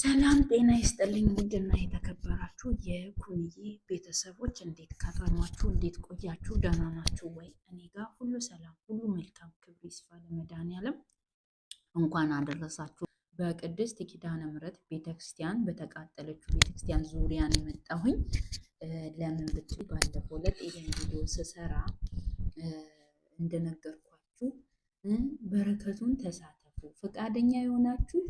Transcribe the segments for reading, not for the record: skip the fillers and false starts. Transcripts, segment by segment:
ሰላም ጤና ይስጥልኝ። ውድና የተከበራችሁ የኩንዬ ቤተሰቦች እንዴት ከረማችሁ? እንዴት ቆያችሁ? ደህና ናችሁ ወይ? እኔ ጋር ሁሉ ሰላም፣ ሁሉ መልካም። ክብር ይስፋ ለመድኃኔዓለም። እንኳን አደረሳችሁ። በቅድስት ኪዳነ ምሕረት ቤተክርስቲያን በተቃጠለችው ቤተክርስቲያን ዙሪያ ነው የመጣሁኝ። ለምን ብትሉ ባለፈው ዕለት ይሄን ቪዲዮ ስሰራ እንደነገርኳችሁ በረከቱን ተሳተፉ፣ ፈቃደኛ የሆናችሁ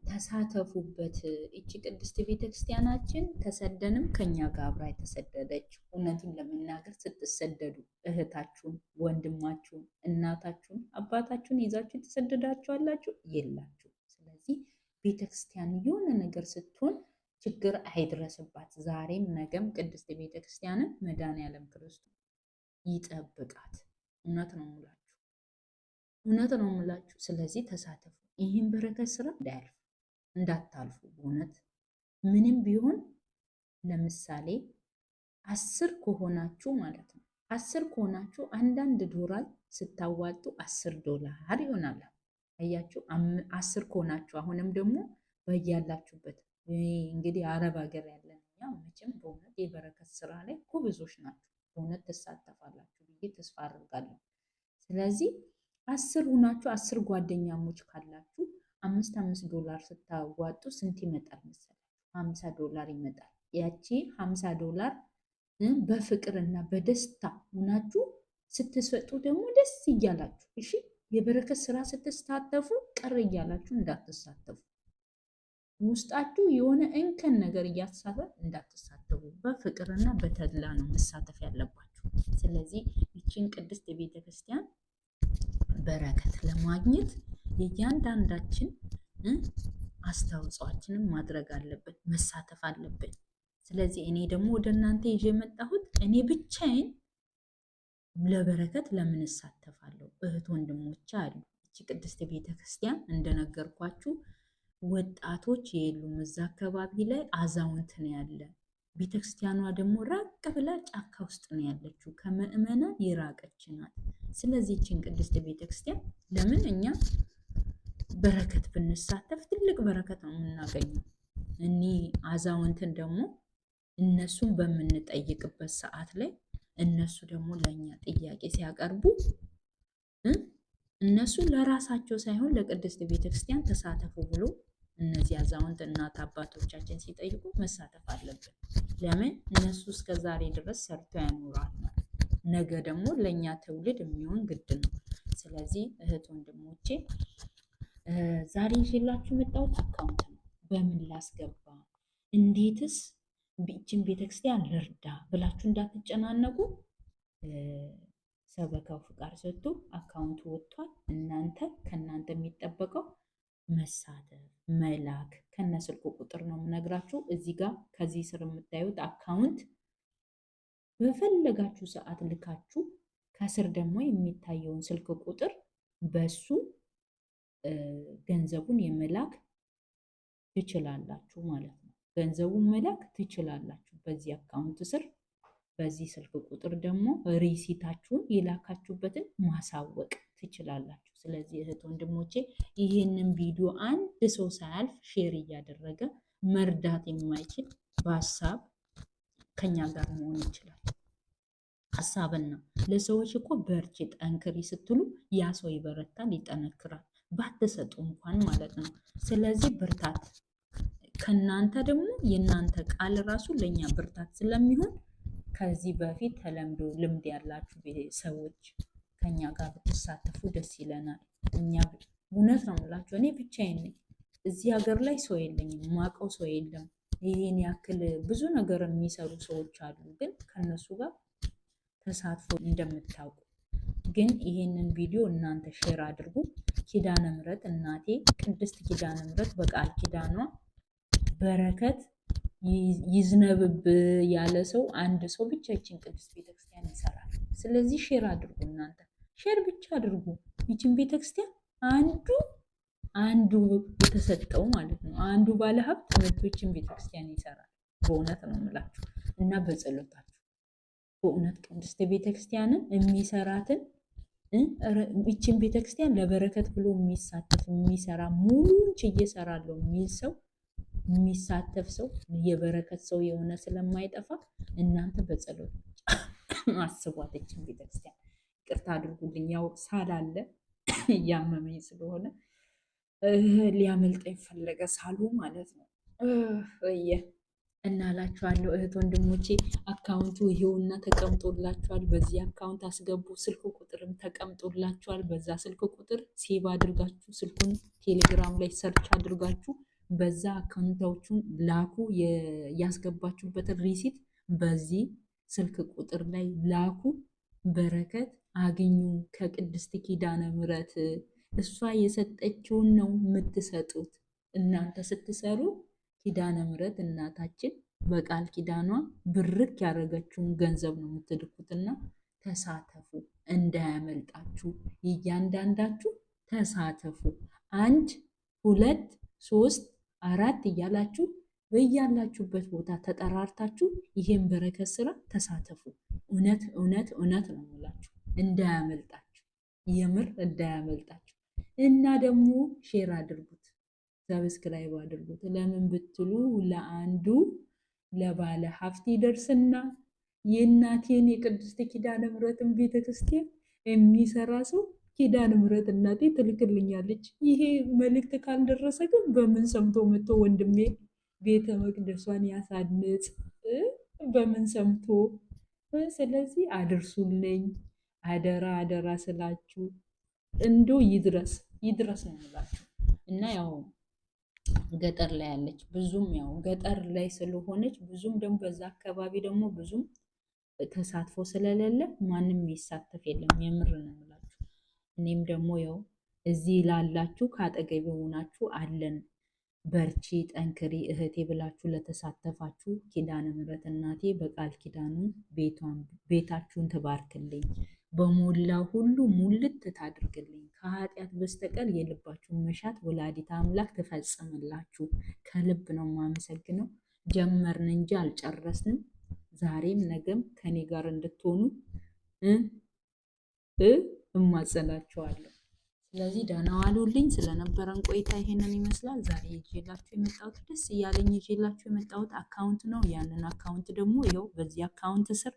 ተሳተፉበት። እቺ ቅድስት ቤተክርስቲያናችን ተሰደንም ከኛ ጋር አብራ የተሰደደች፣ እውነቱን ለመናገር ስትሰደዱ እህታችሁን፣ ወንድማችሁን፣ እናታችሁን፣ አባታችሁን ይዛችሁ የተሰደዳችኋላችሁ የላችሁ። ስለዚህ ቤተክርስቲያን የሆነ ነገር ስትሆን ችግር አይድረስባት። ዛሬም ነገም ቅድስት ቤተክርስቲያንን መድኃኔዓለም ክርስቶስ ይጠብቃት። እውነት ነው የምላችሁ። ስለዚህ ተሳተፉ። ይህን በረከት ስራ እንዳታልፉ። በእውነት ምንም ቢሆን ለምሳሌ 10 ከሆናችሁ ማለት ነው 10 ከሆናችሁ አንዳንድ ዶላር ስታዋጡ $10 ይሆናል። አያችሁ፣ 10 ከሆናችሁ አሁንም ደግሞ በያላችሁበት እንግዲህ አረብ ሀገር ያለን እኛ መቼም በእውነት የበረከት ስራ ላይ ጎበዞች ናችሁ። በእውነት ትሳተፋላችሁ ብዬ ተስፋ አድርጋለሁ። ስለዚህ 10 ሆናችሁ 10 ጓደኛሞች ካላችሁ $5 ስታዋጡ ስንት ይመጣል መሰላችሁ? $50 ይመጣል። ያቺ $50 በፍቅርና በደስታ ሆናችሁ ስትሰጡ ደግሞ ደስ እያላችሁ፣ እሺ፣ የበረከት ስራ ስትሳተፉ ቀር እያላችሁ እንዳትሳተፉ። ውስጣችሁ የሆነ እንከን ነገር እያሳተ እንዳትሳተፉ። በፍቅርና በተድላ ነው መሳተፍ ያለባችሁ። ስለዚህ ይቺን ቅድስት ቤተክርስቲያን በረከት ለማግኘት የእያንዳንዳችን አስተዋጽኦአችንን ማድረግ አለብን፣ መሳተፍ አለብን። ስለዚህ እኔ ደግሞ ወደ እናንተ ይዤ የመጣሁት እኔ ብቻዬን ለበረከት ለምን እሳተፋለሁ? እህት ወንድሞች አሉ። እቺ ቅድስት ቤተክርስቲያን እንደነገርኳችሁ ወጣቶች የሉም። እዛ አካባቢ ላይ አዛውንት ነው ያለ። ቤተክርስቲያኗ ደግሞ ራቅ ብላ ጫካ ውስጥ ነው ያለችው፣ ከምዕመናን የራቀች ናት። ስለዚህ ይህችን ቅድስት ቤተክርስቲያን ለምን እኛ በረከት ብንሳተፍ ትልቅ በረከት ነው የምናገኘው። እኒህ አዛውንትን ደግሞ እነሱን በምንጠይቅበት ሰዓት ላይ እነሱ ደግሞ ለእኛ ጥያቄ ሲያቀርቡ እነሱ ለራሳቸው ሳይሆን ለቅድስት ቤተክርስቲያን ተሳተፉ ብሎ እነዚህ አዛውንት እናት አባቶቻችን ሲጠይቁ መሳተፍ አለብን። ለምን እነሱ እስከ ዛሬ ድረስ ሰርቶ ያኖራል። ነገ ደግሞ ለእኛ ትውልድ የሚሆን ግድ ነው። ስለዚህ እህት ወንድሞቼ ዛሬ ይዤላችሁ የመጣሁት አካውንት ነው። በምን ላስገባ፣ እንዴትስ ይህችን ቤተክርስቲያን ልርዳ ብላችሁ እንዳትጨናነቁ። ሰበካው ፍቃድ ሰጥቶ አካውንቱ ወጥቷል። ከእናንተ የሚጠበቀው መሳተፍ፣ መላክ ከነ ስልኩ ቁጥር ነው የምነግራችሁ። እዚህ ጋር ከዚህ ስር የምታዩት አካውንት በፈለጋችሁ ሰዓት ልካችሁ፣ ከስር ደግሞ የሚታየውን ስልክ ቁጥር በሱ ገንዘቡን የመላክ ትችላላችሁ ማለት ነው። ገንዘቡን መላክ ትችላላችሁ በዚህ አካውንት ስር። በዚህ ስልክ ቁጥር ደግሞ ሪሲታችሁን የላካችሁበትን ማሳወቅ ትችላላችሁ። ስለዚህ እህት ወንድሞቼ ይህንን ቪዲዮ አንድ ሰው ሳያልፍ ሼር እያደረገ መርዳት የማይችል በሀሳብ ከኛ ጋር መሆን ይችላል። ሀሳብና ለሰዎች እኮ በርቺ ጠንክሪ ስትሉ ያ ሰው ይበረታል፣ ይጠነክራል፣ ባትሰጡ እንኳን ማለት ነው። ስለዚህ ብርታት ከናንተ ደግሞ የናንተ ቃል ራሱ ለኛ ብርታት ስለሚሆን ከዚህ በፊት ተለምዶ ልምድ ያላችሁ ሰዎች ከኛ ጋር ብትሳተፉ ደስ ይለናል። እኛ እውነት ነው የምላችሁ፣ እኔ ብቻዬን ነኝ። እዚህ ሀገር ላይ ሰው የለኝም፣ ማቀው ሰው የለም። ይሄን ያክል ብዙ ነገር የሚሰሩ ሰዎች አሉ፣ ግን ከነሱ ጋር ተሳትፎ እንደምታውቁ። ግን ይሄንን ቪዲዮ እናንተ ሼር አድርጉ። ኪዳነ ምሕረት እናቴ ቅድስት ኪዳነ ምሕረት በቃል ኪዳኗ በረከት ይዝነብብ ያለ ሰው አንድ ሰው ብቻ ይችን ቅድስት ቤተክርስቲያን ይሰራል። ስለዚህ ሼር አድርጉ። እናንተ ሼር ብቻ አድርጉ። ይችን ቤተክርስቲያን አንዱ የተሰጠው ማለት ነው፣ አንዱ ባለሀብት መቶችን ቤተክርስቲያን ይሰራል። በእውነት ነው የምላችሁ እና በጸሎታችሁ በእውነት ቅድስት ቤተክርስቲያንን የሚሰራትን ይችን ቤተክርስቲያን ለበረከት ብሎ የሚሳተፍ የሚሰራ ሙሉን ችዬ እሰራለሁ የሚል ሰው የሚሳተፍ ሰው የበረከት ሰው የሆነ ስለማይጠፋ እናንተ በጸሎት አስቧት እችን ቤተክርስቲያን። ይቅርታ አድርጉልኝ፣ ያው ሳል አለ እያመመኝ ስለሆነ ሊያመልጠኝ ፈለገ ሳሉ ማለት ነው። እና እላችኋለሁ እህት ወንድሞቼ፣ አካውንቱ ይሄውና ተቀምጦላችኋል። በዚህ አካውንት አስገቡ። ስልክ ቁጥርም ተቀምጦላችኋል። በዛ ስልክ ቁጥር ሴቭ አድርጋችሁ ስልኩን ቴሌግራም ላይ ሰርች አድርጋችሁ በዛ አካውንታችሁን ላኩ። ያስገባችሁበትን ሪሲት በዚህ ስልክ ቁጥር ላይ ላኩ። በረከት አግኙ ከቅድስት ኪዳነ ምሕረት። እሷ የሰጠችውን ነው የምትሰጡት። እናንተ ስትሰሩ ኪዳነ ምሕረት እናታችን በቃል ኪዳኗ ብርክ ያደረገችውን ገንዘብ ነው የምትልኩትና ተሳተፉ፣ እንዳያመልጣችሁ። እያንዳንዳችሁ ተሳተፉ። 1 2 3 4 እያላችሁ በያላችሁበት ቦታ ተጠራርታችሁ ይሄን በረከት ስራ ተሳተፉ። እውነት እውነት እውነት ነው የምላችሁ፣ እንዳያመልጣችሁ፣ የምር እንዳያመልጣችሁ። እና ደግሞ ሼር አድርጉት፣ ሰብስክራይብ አድርጉት። ለምን ብትሉ ለአንዱ ለባለ ሀብት ይደርስና የእናቴን የቅድስት ኪዳነ ምሕረትን ቤተክርስቲያን የሚሰራ ሰው ኪዳነ ምሕረት እናቴ ትልክልኛለች። ይሄ መልእክት ካልደረሰ ግን በምን ሰምቶ መጥቶ ወንድሜ ቤተ መቅደሷን ያሳንጽ? በምን ሰምቶ? ስለዚህ አድርሱልኝ፣ አደራ አደራ ስላችሁ እንዶ ይድረስ ይድረስ ነው የምላችሁ። እና ያው ገጠር ላይ ያለች ብዙም ያው ገጠር ላይ ስለሆነች ብዙም ደግሞ በዛ አካባቢ ደግሞ ብዙም ተሳትፎ ስለሌለ ማንም ይሳተፍ የለም። የምር ነው የምላችሁ። እኔም ደግሞ ያው እዚህ ላላችሁ ከአጠገቤ ሆናችሁ አለን በርቺ ጠንክሪ እህቴ ብላችሁ ለተሳተፋችሁ ኪዳነ ምሕረት እናቴ በቃል ኪዳኑ ቤታችሁን ትባርክልኝ፣ በሞላ ሁሉ ሙልት ታድርግልኝ፣ ከኃጢአት በስተቀር የልባችሁን መሻት ወላዲተ አምላክ ትፈጽምላችሁ። ከልብ ነው የማመሰግነው። ጀመርን እንጂ አልጨረስንም። ዛሬም ነገም ከኔ ጋር እንድትሆኑ እማጸናችኋለሁ። ስለዚህ ደህና ዋሉልኝ። ስለነበረን ቆይታ ይሄንን ይመስላል። ዛሬ ይዤላችሁ የመጣሁት ደስ እያለኝ ይዤላችሁ የመጣሁት አካውንት ነው። ያንን አካውንት ደግሞ ይኸው በዚህ አካውንት ስር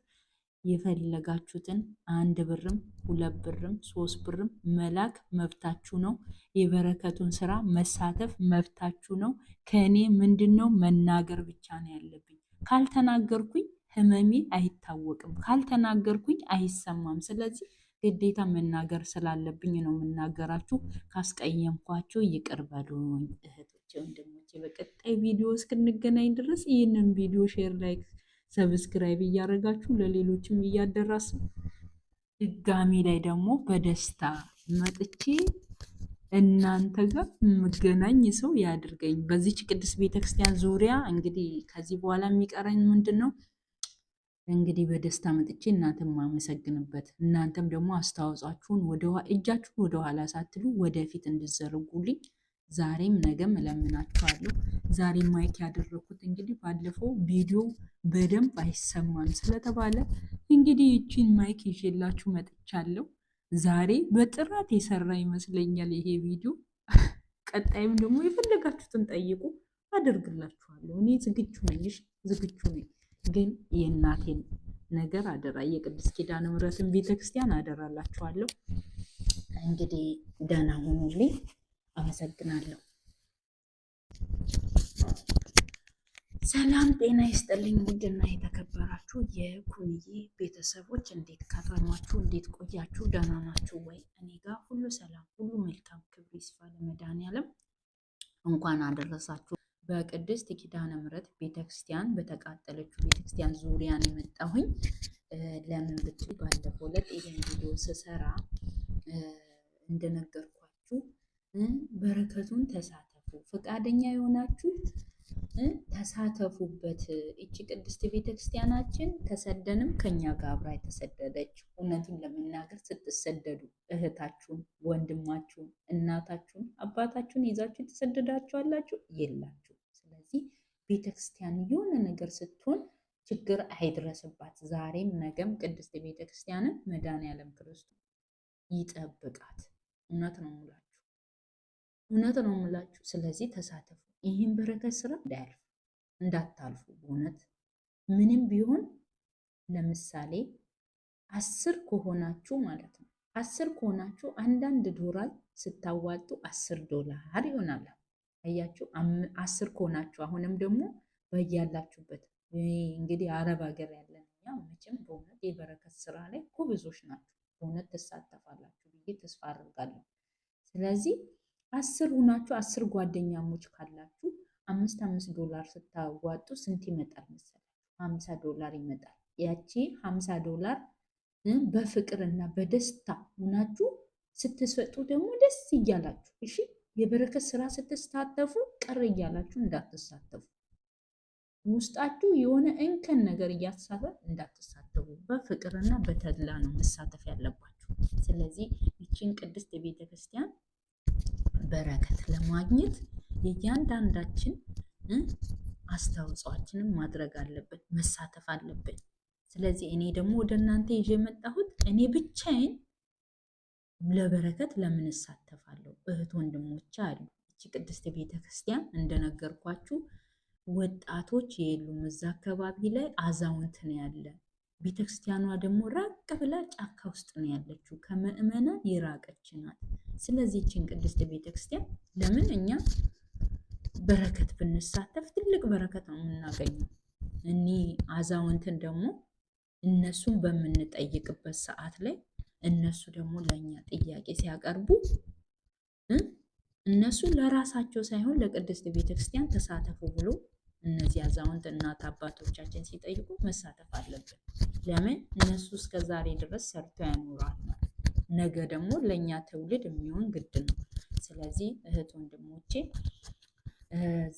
የፈለጋችሁትን 1 ብርም 2 ብርም 3 ብርም መላክ መብታችሁ ነው። የበረከቱን ስራ መሳተፍ መብታችሁ ነው። ከእኔ ምንድን ነው መናገር ብቻ ነው ያለብኝ። ካልተናገርኩኝ ህመሜ አይታወቅም፣ ካልተናገርኩኝ አይሰማም። ስለዚህ ግዴታ መናገር ስላለብኝ ነው የምናገራችሁ። ካስቀየምኳችሁ ይቅር በሉኝ እህቶቼ ወንድሞቼ። በቀጣይ ቪዲዮ እስክንገናኝ ድረስ ይህንን ቪዲዮ ሼር፣ ላይክ፣ ሰብስክራይብ እያደረጋችሁ ለሌሎችም እያደረስ ድጋሚ ላይ ደግሞ በደስታ መጥቼ እናንተ ጋር የምገናኝ ሰው ያድርገኝ። በዚች ቅድስት ቤተክርስቲያን ዙሪያ እንግዲህ ከዚህ በኋላ የሚቀረኝ ምንድን ነው? እንግዲህ በደስታ መጥቼ እናንተም ማመሰግንበት፣ እናንተም ደግሞ አስተዋጽኦአችሁን እጃችሁን ወደኋላ ሳትሉ ወደፊት እንድዘርጉልኝ ዛሬም ነገም እለምናችኋለሁ። ዛሬ ማይክ ያደረኩት እንግዲህ ባለፈው ቪዲዮ በደንብ አይሰማም ስለተባለ እንግዲህ ይቺን ማይክ ይዤላችሁ መጥቻለሁ። ዛሬ በጥራት የሰራ ይመስለኛል ይሄ ቪዲዮ። ቀጣይም ደግሞ የፈለጋችሁትን ጠይቁ፣ አደርግላችኋለሁ። እኔ ዝግጁ ነኝ፣ ዝግጁ ነኝ። ግን የእናቴን ነገር አደራ፣ የቅድስት ኪዳነ ምሕረትን ቤተክርስቲያን አደራላችኋለሁ። እንግዲህ ደህና ሁኑልኝ። አመሰግናለሁ። ሰላም ጤና ይስጥልኝ። ውድና የተከበራችሁ የኩንዬ ቤተሰቦች እንዴት ከረማችሁ? እንዴት ቆያችሁ? ደህና ናችሁ ወይ? እኔ ጋር ሁሉ ሰላም፣ ሁሉ መልካም። ክብር ይስፋ ለመድኃኔዓለም። እንኳን አደረሳችሁ። በቅድስት ኪዳነ ምሕረት ቤተክርስቲያን በተቃጠለችው ቤተክርስቲያን ዙሪያን የመጣሁኝ ለምን ብትሉ ባለፈው ዕለት ይሄን ቪዲዮ ስሰራ እንደነገርኳችሁ በረከቱን ተሳተፉ፣ ፈቃደኛ የሆናችሁ ተሳተፉበት። እቺ ቅድስት ቤተክርስቲያናችን ተሰደንም ከኛ ጋር አብራ የተሰደደች፣ እውነቱን ለመናገር ስትሰደዱ እህታችሁን፣ ወንድማችሁን፣ እናታችሁን፣ አባታችሁን ይዛችሁ የተሰደዳችሁ አላችሁ የላችሁ። ስለዚህ ቤተክርስቲያን የሆነ ነገር ስትሆን ችግር አይድረስባት። ዛሬም ነገም ቅድስት ቤተክርስቲያንን መድኃኔዓለም ክርስቶስ ይጠብቃት። እውነት ነው ሙላችሁ። እውነት ነው የምላችሁ። ስለዚህ ተሳተፉ። ይህን በረከት ስራ እንዳታልፉ። በእውነት ምንም ቢሆን ለምሳሌ 10 ከሆናችሁ ማለት ነው 10 ከሆናችሁ አንዳንድ ዶላር ስታዋጡ $10 ይሆናል። አያችሁ 10 ከሆናችሁ አሁንም ደግሞ በያላችሁበት እንግዲህ አረብ ሀገር ያለን እኛ መቼም በእውነት የበረከት ስራ ላይ ጎበዞች ናችሁ። በእውነት ትሳተፋላችሁ ብዬ ተስፋ አድርጋለሁ። ስለዚህ 10 ሁናችሁ 10 ጓደኛሞች ካላችሁ $5 ስታዋጡ ስንት ይመጣል መሰላችሁ? $50 ይመጣል። ያቺ $50 በፍቅርና በደስታ ሁናችሁ ስትሰጡ ደግሞ ደስ እያላችሁ እሺ። የበረከት ስራ ስትሳተፉ ቅር እያላችሁ እንዳትሳተፉ። ውስጣችሁ የሆነ እንከን ነገር እያሳበ እንዳትሳተፉ። በፍቅርና በተድላ ነው መሳተፍ ያለባችሁ። ስለዚህ ይችን ቅድስት ቤተ ክርስቲያን በረከት ለማግኘት የእያንዳንዳችን አስተዋጽኦአችንን ማድረግ አለብን፣ መሳተፍ አለብን። ስለዚህ እኔ ደግሞ ወደ እናንተ ይዤ የመጣሁት እኔ ብቻዬን ለበረከት ለምን እሳተፋለሁ? እህት ወንድሞች አሉ። እቺ ቅድስት ቤተ ክርስቲያን እንደነገርኳችሁ ወጣቶች የሉም። እዛ አካባቢ ላይ አዛውንት ነው ያለ። ቤተ ክርስቲያኗ ደግሞ ራቅ ብላ ጫካ ውስጥ ነው ያለችው፣ ከምዕመናን የራቀች ናት። ስለዚህ እቺን ቅድስት ቤተ ክርስቲያን ለምን እኛ በረከት ብንሳተፍ ትልቅ በረከት ነው የምናገኘው። እኔ አዛውንትን ደግሞ እነሱን በምንጠይቅበት ሰዓት ላይ እነሱ ደግሞ ለእኛ ጥያቄ ሲያቀርቡ እነሱ ለራሳቸው ሳይሆን ለቅድስት ቤተክርስቲያን ተሳተፉ ብሎ እነዚህ አዛውንት እናት አባቶቻችን ሲጠይቁ መሳተፍ አለብን። ለምን እነሱ እስከ ዛሬ ድረስ ሰርተው ያኖራል ማለት ነገ ደግሞ ለእኛ ትውልድ የሚሆን ግድ ነው። ስለዚህ እህት ወንድሞቼ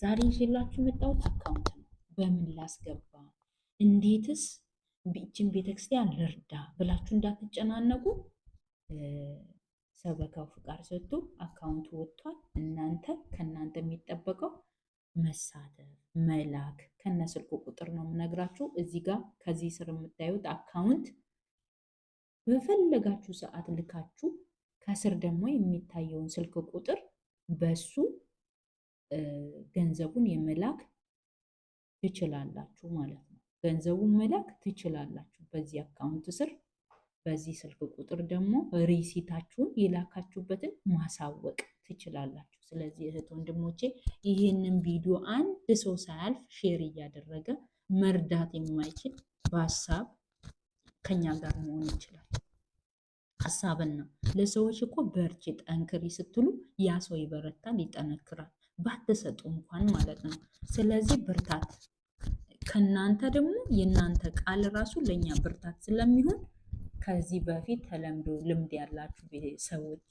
ዛሬ ይዤላችሁ የመጣሁት አካውንት ነው። በምን ላስገባ፣ እንዴትስ ይህችን ቤተክርስቲያን ልርዳ ብላችሁ እንዳትጨናነቁ። ሰበካው ፍቃድ ሰጥቶ አካውንቱ ወጥቷል። ከእናንተ የሚጠበቀው መሳተፍ፣ መላክ ከነ ስልኩ ቁጥር ነው የምነግራችሁ። እዚህ ጋር ከዚህ ስር የምታዩት አካውንት በፈለጋችሁ ሰዓት ልካችሁ ከስር ደግሞ የሚታየውን ስልክ ቁጥር በሱ ገንዘቡን የመላክ ትችላላችሁ ማለት ነው። ገንዘቡን መላክ ትችላላችሁ በዚህ አካውንት ስር። በዚህ ስልክ ቁጥር ደግሞ ሪሲታችሁን የላካችሁበትን ማሳወቅ ትችላላችሁ። ስለዚህ እህት ወንድሞቼ ይህንን ቪዲዮ አንድ ሰው ሳያልፍ ሼር እያደረገ መርዳት የማይችል በሀሳብ ከኛ ጋር መሆን ይችላል። ሀሳብን ነው። ለሰዎች እኮ በርቺ ጠንክሪ ስትሉ ያ ሰው ይበረታል፣ ይጠነክራል፣ ባትሰጡ እንኳን ማለት ነው። ስለዚህ ብርታት ከናንተ ደግሞ የናንተ ቃል ራሱ ለኛ ብርታት ስለሚሆን ከዚህ በፊት ተለምዶ ልምድ ያላችሁ ሰዎች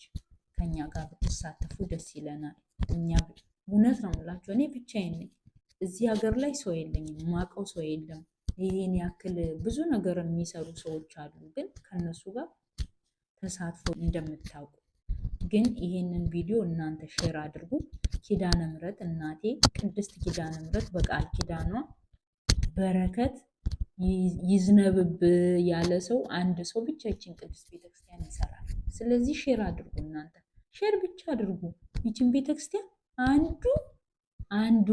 ከኛ ጋር ብትሳተፉ ደስ ይለናል። እኛ እውነት ነው የምላችሁ፣ እኔ ብቻዬን ነኝ። እዚህ ሀገር ላይ ሰው የለኝም፣ ማቀው ሰው የለም። ይሄን ያክል ብዙ ነገር የሚሰሩ ሰዎች አሉ፣ ግን ከነሱ ጋር ተሳትፎ እንደምታውቁ ግን ይሄንን ቪዲዮ እናንተ ሼር አድርጉ። ኪዳነ ምሕረት እናቴ ቅድስት ኪዳነ ምሕረት በቃል ኪዳኗ በረከት ይዝነብብ ያለ ሰው አንድ ሰው ብቻ ይችን ቅድስት ቤተክርስቲያን ይሰራል። ስለዚህ ሼር አድርጉ፣ እናንተ ሼር ብቻ አድርጉ። ይችን ቤተክርስቲያን አንዱ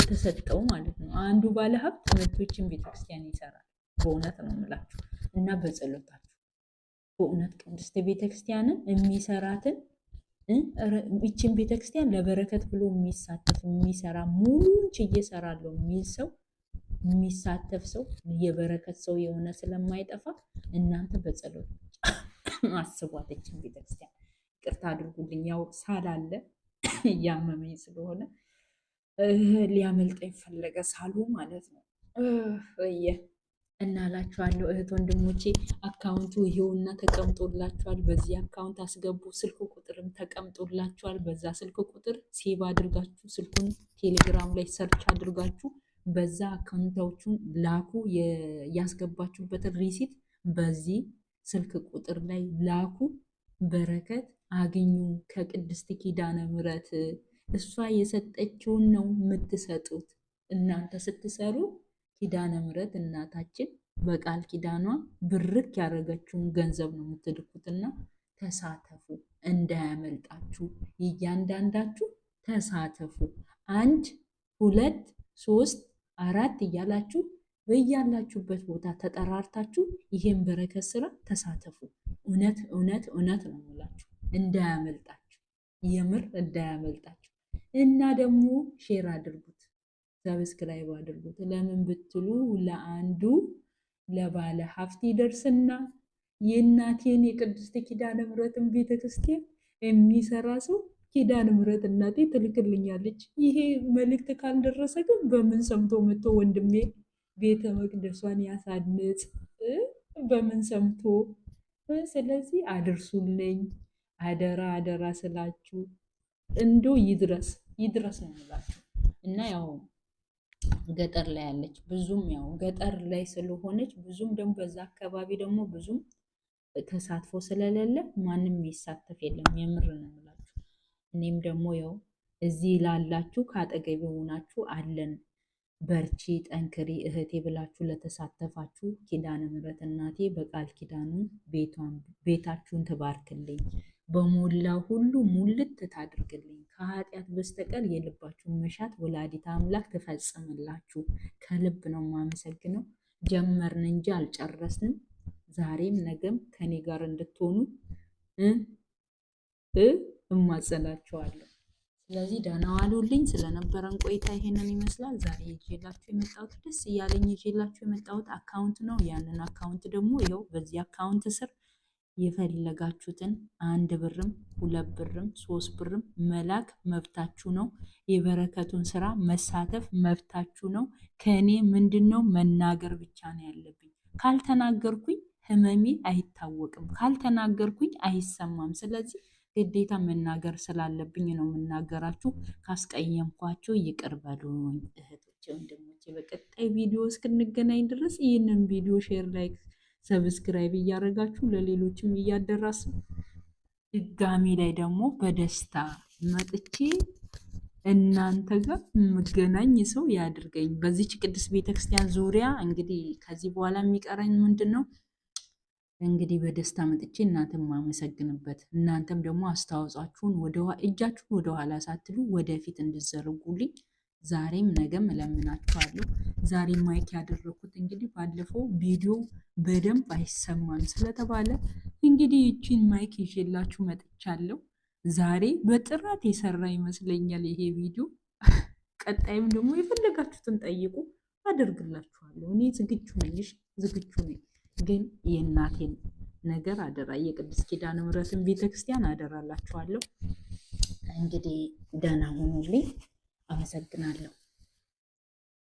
የተሰጠው ማለት ነው፣ አንዱ ባለሀብት መጥቶ ይችን ቤተክርስቲያን ይሰራል። በእውነት ነው የምላችሁ እና በጸሎታችሁ በእውነት ቅድስት ቤተክርስቲያንን የሚሰራትን ይችን ቤተክርስቲያን ለበረከት ብሎ የሚሳተፍ የሚሰራ ሙሉን ችዬ እሰራለሁ የሚል ሰው የሚሳተፍ ሰው የበረከት ሰው የሆነ ስለማይጠፋ እናንተ በጸሎት አስቧት ይችን ቤተክርስቲያን። ይቅርታ አድርጉልኝ፣ ያው ሳላለ እያመመኝ ስለሆነ ሊያመልጠኝ ፈለገ ሳሉ ማለት ነው እና እላችኋለሁ እህት ወንድሞቼ፣ አካውንቱ ይሄውና ተቀምጦላችኋል። በዚህ አካውንት አስገቡ። ስልክ ቁጥርም ተቀምጦላችኋል። በዛ ስልክ ቁጥር ሴቭ አድርጋችሁ ስልኩን ቴሌግራም ላይ ሰርች አድርጋችሁ በዛ አካውንታችሁን ላኩ። ያስገባችሁበትን ሪሲት በዚህ ስልክ ቁጥር ላይ ላኩ። በረከት አግኙ ከቅድስት ኪዳነ ምሕረት። እሷ የሰጠችውን ነው የምትሰጡት። እናንተ ስትሰሩ ኪዳነ ምሕረት እናታችን በቃል ኪዳኗ ብርክ ያደረገችውን ገንዘብ ነው የምትልኩትና ተሳተፉ፣ እንዳያመልጣችሁ። እያንዳንዳችሁ ተሳተፉ። 1 2 3 4 እያላችሁ በያላችሁበት ቦታ ተጠራርታችሁ ይሄን በረከት ስራ ተሳተፉ። እውነት እውነት እውነት ነው የምላችሁ፣ እንዳያመልጣችሁ፣ የምር እንዳያመልጣችሁ። እና ደግሞ ሼር አድርጉት፣ ሰብስክራይብ አድርጉት። ለምን ብትሉ ለአንዱ ለባለ ሀብት ይደርስና የእናቴን የቅድስት ኪዳነ ምሕረትን ቤተክርስቲያን የሚሰራ ሰው ኪዳነ ምሕረት እናቴ ትልክልኛለች። ይሄ መልእክት ካልደረሰ ግን በምን ሰምቶ መጥቶ ወንድሜ ቤተ መቅደሷን ያሳንጽ? በምን ሰምቶ? ስለዚህ አድርሱልኝ፣ አደራ አደራ ስላችሁ እንዶ ይድረስ ይድረስ ነው የምላችሁ። እና ያው ገጠር ላይ ያለች ብዙም ያው ገጠር ላይ ስለሆነች ብዙም ደግሞ በዛ አካባቢ ደግሞ ብዙም ተሳትፎ ስለሌለ ማንም ይሳተፍ የለም። የምር ነው የምላችሁ። እኔም ደግሞ ያው እዚህ ላላችሁ ከአጠገቤ ሆናችሁ አለን በርቺ ጠንክሪ እህቴ ብላችሁ ለተሳተፋችሁ ኪዳነ ምሕረት እናቴ በቃል ኪዳኑ ቤታችሁን ትባርክልኝ፣ በሞላ ሁሉ ሙልት ታድርግልኝ፣ ከኃጢአት በስተቀር የልባችሁን መሻት ወላዲተ አምላክ ትፈጽምላችሁ። ከልብ ነው የማመሰግነው። ጀመርን እንጂ አልጨረስንም። ዛሬም ነገም ከኔ ጋር እንድትሆኑ እማጸናችኋለሁ። ስለዚህ ደህና ዋሉልኝ። ስለነበረን ቆይታ ይሄንን ይመስላል። ዛሬ ይዤላችሁ የመጣሁት ደስ እያለኝ ይዤላችሁ የመጣሁት አካውንት ነው። ያንን አካውንት ደግሞ ይኸው በዚህ አካውንት ስር የፈለጋችሁትን 1 ብርም 2 ብርም 3 ብርም መላክ መብታችሁ ነው። የበረከቱን ስራ መሳተፍ መብታችሁ ነው። ከእኔ ምንድነው መናገር ብቻ ነው ያለብኝ። ካልተናገርኩኝ ህመሜ አይታወቅም፣ ካልተናገርኩኝ አይሰማም። ስለዚህ ግዴታ መናገር ስላለብኝ ነው የምናገራችሁ። ካስቀየምኳችሁ ይቅር በሉኝ እህቶቼ ወንድሞቼ። በቀጣይ ቪዲዮ እስክንገናኝ ድረስ ይህንን ቪዲዮ ሼር፣ ላይክ፣ ሰብስክራይብ እያደረጋችሁ ለሌሎችም እያደረሱ ድጋሚ ላይ ደግሞ በደስታ መጥቼ እናንተ ጋር የምገናኝ ሰው ያድርገኝ። በዚች ቅድስት ቤተክርስቲያን ዙሪያ እንግዲህ ከዚህ በኋላ የሚቀረኝ ምንድን ነው? እንግዲህ በደስታ መጥቼ እናንተም ማመሰግንበት፣ እናንተም ደግሞ አስተዋጽኦአችሁን እጃችሁን ወደኋላ ሳትሉ ወደፊት እንድዘርጉልኝ ዛሬም ነገም እለምናችኋለሁ። ዛሬ ማይክ ያደረኩት እንግዲህ ባለፈው ቪዲዮ በደንብ አይሰማም ስለተባለ እንግዲህ ይቺን ማይክ ይዤላችሁ መጥቻለሁ። ዛሬ በጥራት የሰራ ይመስለኛል ይሄ ቪዲዮ። ቀጣይም ደግሞ የፈለጋችሁትን ጠይቁ፣ አደርግላችኋለሁ። እኔ ዝግጁ ነኝ፣ ዝግጁ ነኝ። ግን የእናቴን ነገር አደራ፣ የቅድስት ኪዳነ ምሕረትን ቤተክርስቲያን አደራላችኋለሁ። እንግዲህ ደህና ሁኑልኝ። አመሰግናለሁ።